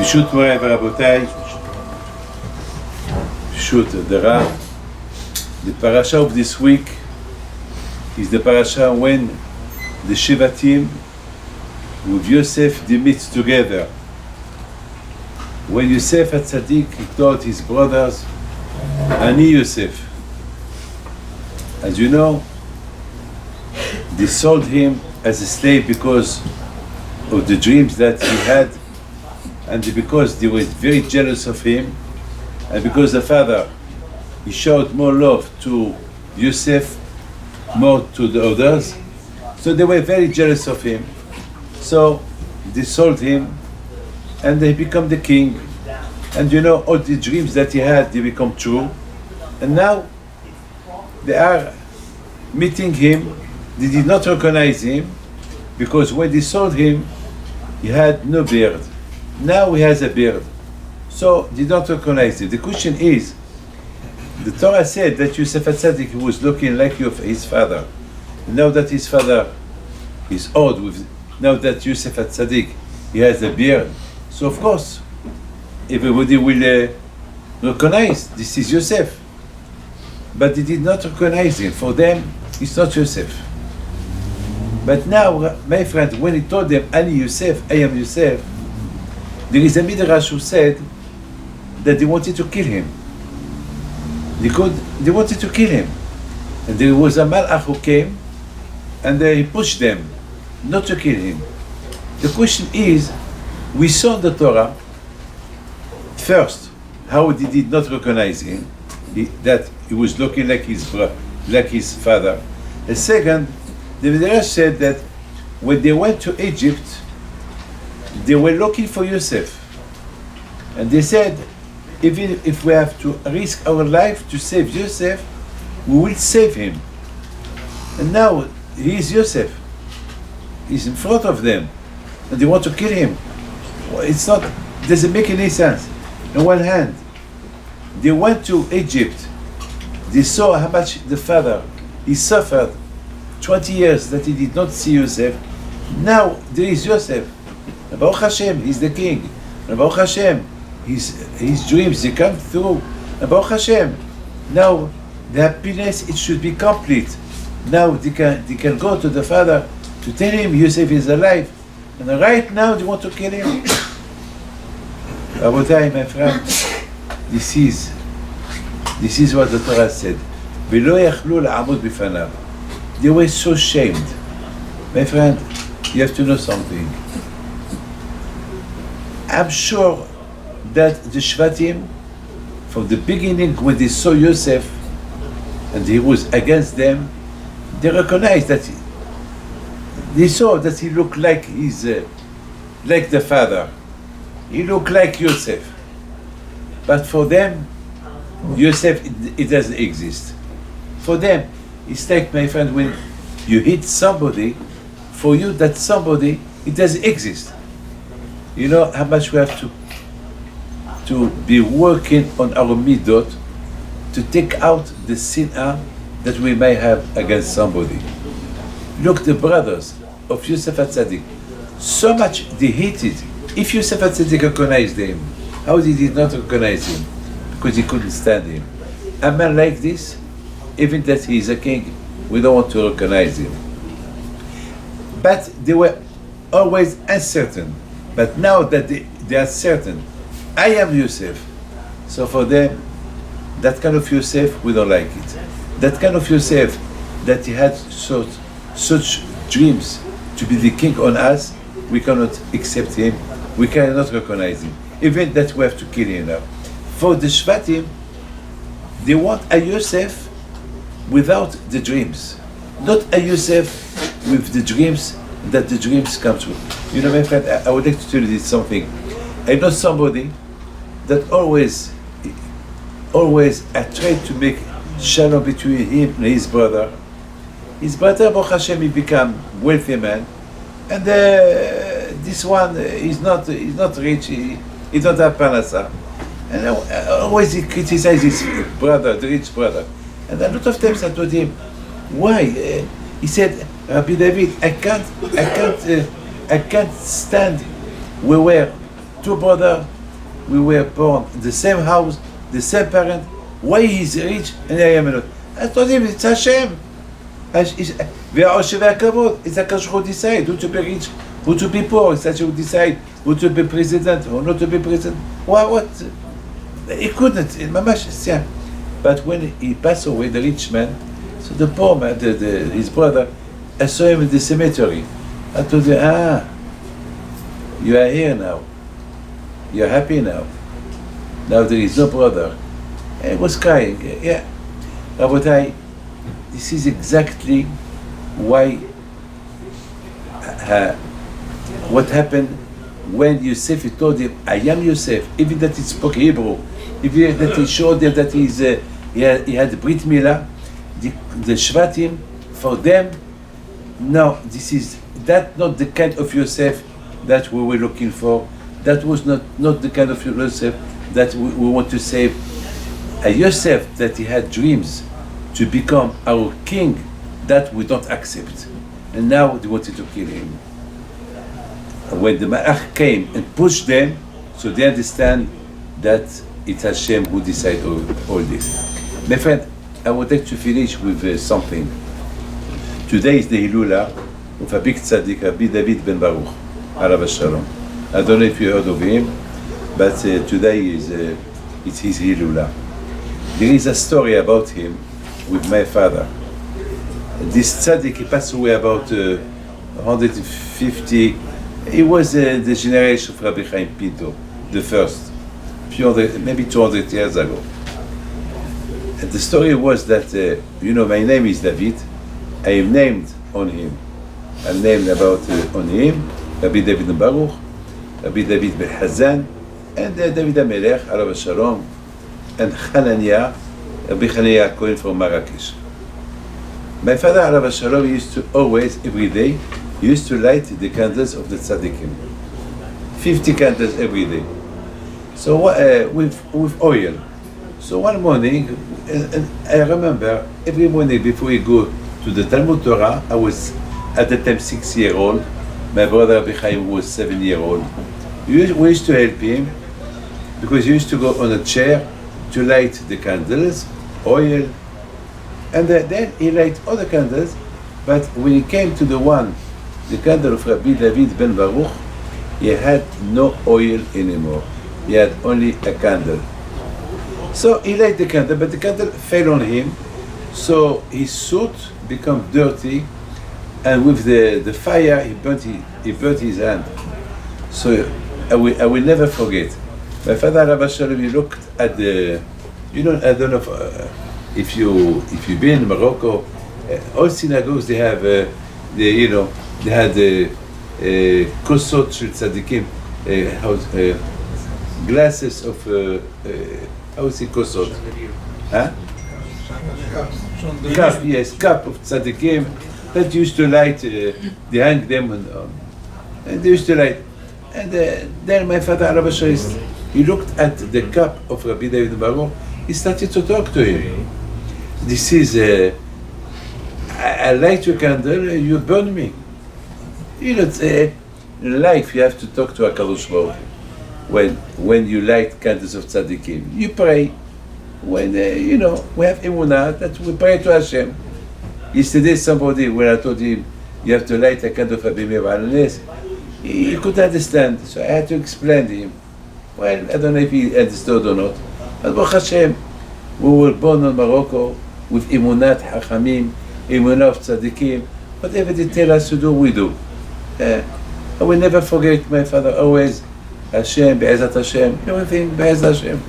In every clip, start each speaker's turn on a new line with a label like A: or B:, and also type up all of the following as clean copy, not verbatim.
A: ברשות מוריי ורבותיי, ברשות the Rav, the paracha of this week is the paracha when the Shevatim with Yosef they meet together. When Yosef had Tzaddik, he told his brothers, Ani Yosef. As you know, they sold him as a slave because of the dreams that he had, and because they were very jealous of him, and because the father, he showed more love to Yosef, more to the others, so they were very jealous of him. So they sold him, and they become the king. And you know, all the dreams that he had, they become true. And now they are meeting him. They did not recognize him, because when they sold him, he had no beard. Now he has a beard. So they don't recognize him. The question is, the Torah said that Yosef HaTzadik was looking like his father. Now that his father is old, now that Yosef HaTzadik, he has a beard. So of course, everybody will recognize this is Yosef. But they did not recognize him. For them, it's not Yosef. But now, my friend, when he told them, Ani Yosef, I am Yosef, there is a midrash who said that they wanted to kill him. They wanted to kill him. And there was a malach who came, and he pushed them not to kill him. The question is, we saw the Torah, first, how they did not recognize him, that he was looking like his father. And second, the midrash said that when they went to Egypt, they were looking for Yosef. And they said, even if we have to risk our life to save Yosef, we will save him. And now he is Yosef. He's in front of them. And they want to kill him. It doesn't make any sense. On one hand, they went to Egypt. They saw how much the father, he suffered 20 years that he did not see Yosef. Now there is Yosef. Baruch Hashem, he's the king. Baruch Hashem, his dreams, they come through. Baruch Hashem. Now the happiness, it should be complete. Now they can go to the father to tell him Yosef is alive. And right now they want to kill him. Rabotai, my friend, this is what the Torah said. ולא יכלו לעמוד בפניו. They were so shamed. My friend, you have to know something. I'm sure that the Shvatim, from the beginning when they saw Yosef and he was against them, they recognized that they saw that he looked like like the father. He looked like Yosef. But for them, Yosef, it doesn't exist. For them, it's like, my friend, when you hit somebody, for you that somebody, it doesn't exist. You know how much we have to be working on our midot to take out the sin'ah that we may have against somebody. Look, the brothers of Yosef HaTzadik, so much they hated. If Yosef HaTzadik recognized him, how did he not recognize him? Because he couldn't stand him. A man like this, even that he is a king, we don't want to recognize him. But they were always uncertain. But now that they are certain, I am Yosef. So for them, that kind of Yosef, we don't like it. That kind of Yosef, that he had such dreams to be the king on us, we cannot accept him. We cannot recognize him. Even that we have to kill him now. For the Shvatim, they want a Yosef without the dreams. Not a Yosef with the dreams, that the dreams come true. You know, my friend, I would like to tell you this something. I know somebody that always tried to make shalom between him and his brother. His brother, Baruch Hashem, he became wealthy man. And this one is not rich, he don't have paracha. And always he criticizes his brother, the rich brother. And a lot of times I told him, why? He said, Rabbi David, I can't stand we were two brothers, we were born in the same house, the same parent. Why he's rich and I am not? I told him it's Hashem. והעושר והכבוד, it's Hakadosh who decide who to be rich, who to be poor. It's Hashem who decide who to be president or not to be president. What? He couldn't. Yeah. But when he passed away, the rich man, so the poor man, his brother, I saw him in the cemetery. I told him, you are here now. You are happy now. Now there is no brother. And he was crying. Yeah. Rabotai, this is exactly why what happened when Yosef, he told him, I am Yosef, even that he spoke Hebrew, even that he showed him that he had Brit Milah, the Shvatim, for them, no, that's not the kind of Yosef that we were looking for. That was not the kind of Yosef that we want to save. A Yosef that he had dreams to become our king, that we don't accept. And now they wanted to kill him. When the Malach came and pushed them, so they understand that it's Hashem who decided all this. My friend, I would like to finish with something. Today is the Hilula of a big tzaddik, Rabbi David ben Baruch, Alav Shalom. I don't know if you heard of him, but today it's his Hilula. There is a story about him with my father. This tzaddik, he passed away about 150. He was the generation of Rabbi Pinto, the first, maybe 200 years ago. And the story was that, my name is David. I am named on him. I'm named on him, Rabbi David ben Baruch, Rabbi David ben Hazan, and David HaMelech, Alav Shalom, and Chananya, Rabbi Chananya Cohen from Marrakesh. My father, Alav Shalom, used to always, every day, used to light the candles of the tzaddikim. 50 candles every day. So with oil. So one morning, and I remember every morning before we go to the Talmud Torah, I was at the time 6-year-old. My brother Rabbi Chaim was 7-year-old. We used to help him because he used to go on a chair to light the candles, oil, and then he light all the candles. But when he came to the candle of Rabbi David ben Baruch, he had no oil anymore. He had only a candle. So he light the candle, but the candle fell on him, so his suit became dirty, and with the fire he burnt his hand. So I will never forget. My father Rabbi Shalom, he looked at the, I don't know if you've been in Morocco, all synagogues they have they had kosot shel tzadikim, glasses of how is it kosot? Huh? Cup, yes, cup of tzadikim that used to light. They hang them and they used to light. And then my father Rabbi Shalom, he looked at the cup of Rabbi David Baruch. He started to talk to him. This is I light your candle, you burn me. In life you have to talk to HaKadosh Baruch Hu. When you light candles of tzaddikim, you pray. When we have emunah that we pray to Hashem. Yesterday somebody, when I told him you have to light a candle of Abimir, he couldn't understand, so I had to explain to him. Well, I don't know if he understood or not. But Baruch Hashem, we were born in Morocco with emunat hachamim, emunah of tzaddikim. Whatever they tell us to do, we do. I will never forget my father always, Hashem, Be'ezat Hashem, everything Be'ezat Hashem.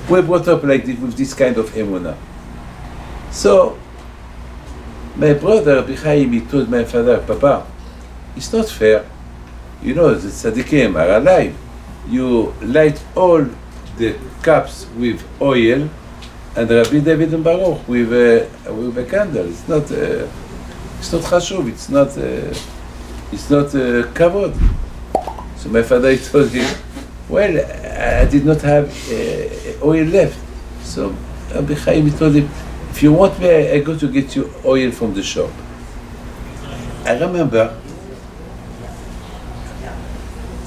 A: We're brought up like this, with this kind of emunah. So, my brother, Rabbi Chaim, he told my father, Papa, it's not fair. The tzaddikim are alive. You light all the cups with oil, and Rabbi David ben Baruch with a candle. It's not chashuv. It's not kavod. So my father told him, well, I did not have oil left. So Rabbi Chaim told him, if you want me, I go to get you oil from the shop. I remember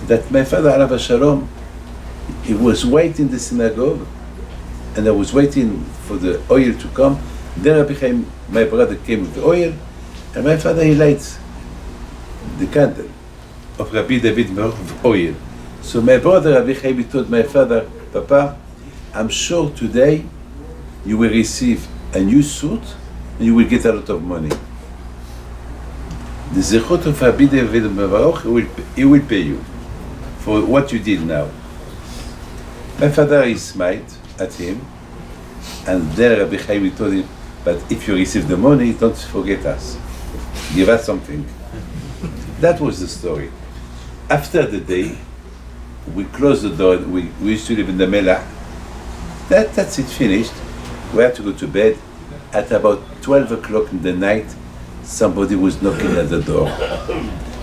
A: that my father, Alav Shalom, he was waiting in the synagogue, and I was waiting for the oil to come. Then Rabbi Chaim, my brother, came with the oil, and my father, he lights the candle of Rabbi David Baruch with oil. So my brother, Rabbi Chaim, he told my father, Papa, I'm sure today you will receive a new suit and you will get a lot of money. The zechut of Rabbi David Baruch, he will pay you for what you did now. My father, he smiled at him, and then Rabbi Chaim told him, but if you receive the money, don't forget us. Give us something. That was the story. After the day, we closed the door. We used to live in the Melach. That's it, finished. We had to go to bed. At about 12 o'clock in the night, somebody was knocking at the door.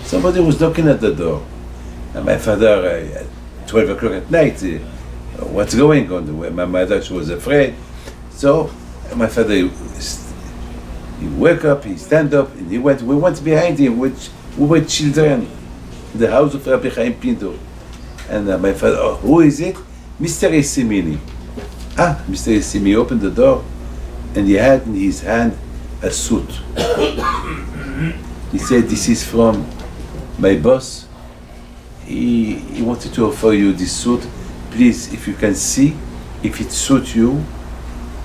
A: Somebody was knocking at the door. And my father, at 12 o'clock at night, what's going on? My mother, she was afraid. So my father, he woke up, he stand up, and we went behind him, we were children, in the house of Rabbi Chaim Pinto. And my father, oh, who is it? Mr. Esimini. Mr. Esimini opened the door, and he had in his hand a suit. He said, this is from my boss. He wanted to offer you this suit. Please, if you can see, if it suits you.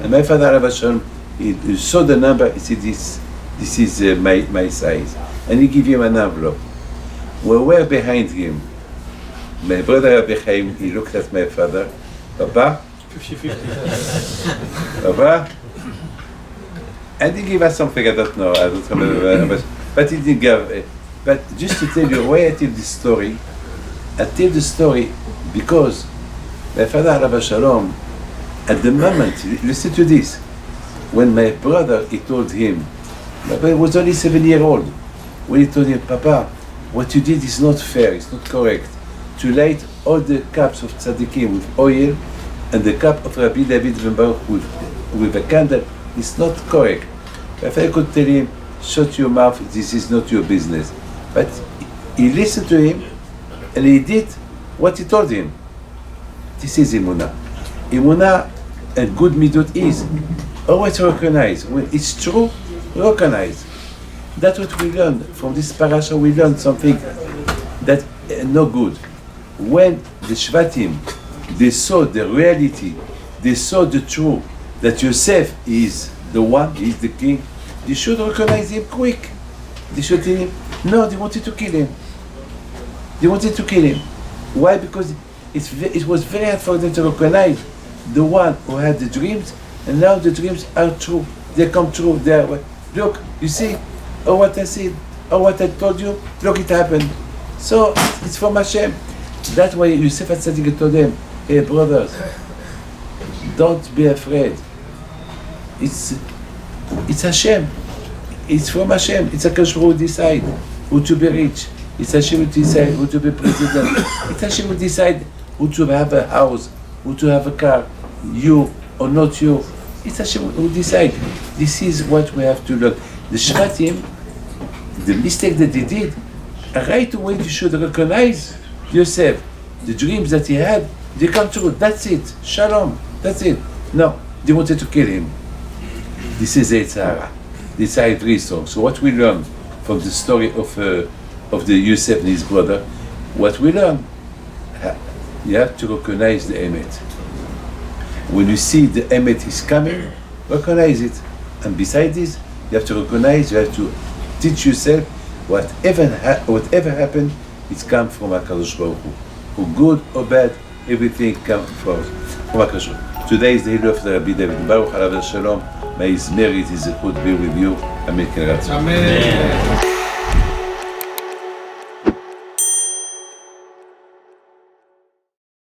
A: And my father, Rabbi Shalom, he saw the number, he said, this is my size. And he gave him an envelope. We were behind him. My brother Rabbi Chaim, he looked at my father. Papa? 50-50. Papa? And he gave us something, I don't remember, but he didn't give. But just to tell you why I tell this story, I tell the story because my father Rabbi Shalom, at the moment, listen to this, when my brother, he told him, my brother was only 7 years old, when he told him, Papa, what you did is not fair, it's not correct, to light all the cups of tzaddikim with oil and the cup of Rabbi David Ben Baruch with a candle, it's not correct. If I could tell him, shut your mouth, this is not your business. But he listened to him and he did what he told him. This is Emunah. Emunah and good midot is always recognize. When it's true, recognize. That's what we learn from this paracha. We learn something that no good. When the Shvatim, they saw the reality, they saw the truth, that Yosef is the one, he is the king, they should recognize him quick. They should tell him, no, they wanted to kill him. They wanted to kill him. Why? Because it was very hard for them to recognize the one who had the dreams, and now the dreams are true. They come true. Look, you see, oh what I said, oh what I told you, look it happened. So it's from Hashem. That's why Yosef HaTzadik told them, hey brothers, don't be afraid. It's Hashem. It's from Hashem. It's HaKadosh Baruch Hu decide who to be rich. It's Hashem who decide who to be president. It's Hashem who decide who to have a house, who to have a car, you or not you. It's Hashem who decide. This is what we have to learn. The Shvatim, the mistake that they did, right away you should recognize Yosef. The dreams that he had, they come true. That's it. Shalom. That's it. No, they wanted to kill him. This is Eitzara. This is very strong. So what we learn from the story of the Yosef and his brother, what we learn, you have to recognize the Emet. When you see the Emet is coming, recognize it. And besides this, you have to recognize, you have to teach yourself whatever happened, it's come from HaKadosh Baruch Hu. Who good or bad, everything comes from HaKadosh Baruch Hu. Today is the Hilo of the Rabbi David Baruch Alav Shalom. May his merit, his zechut be with you. Amen.
B: Amen.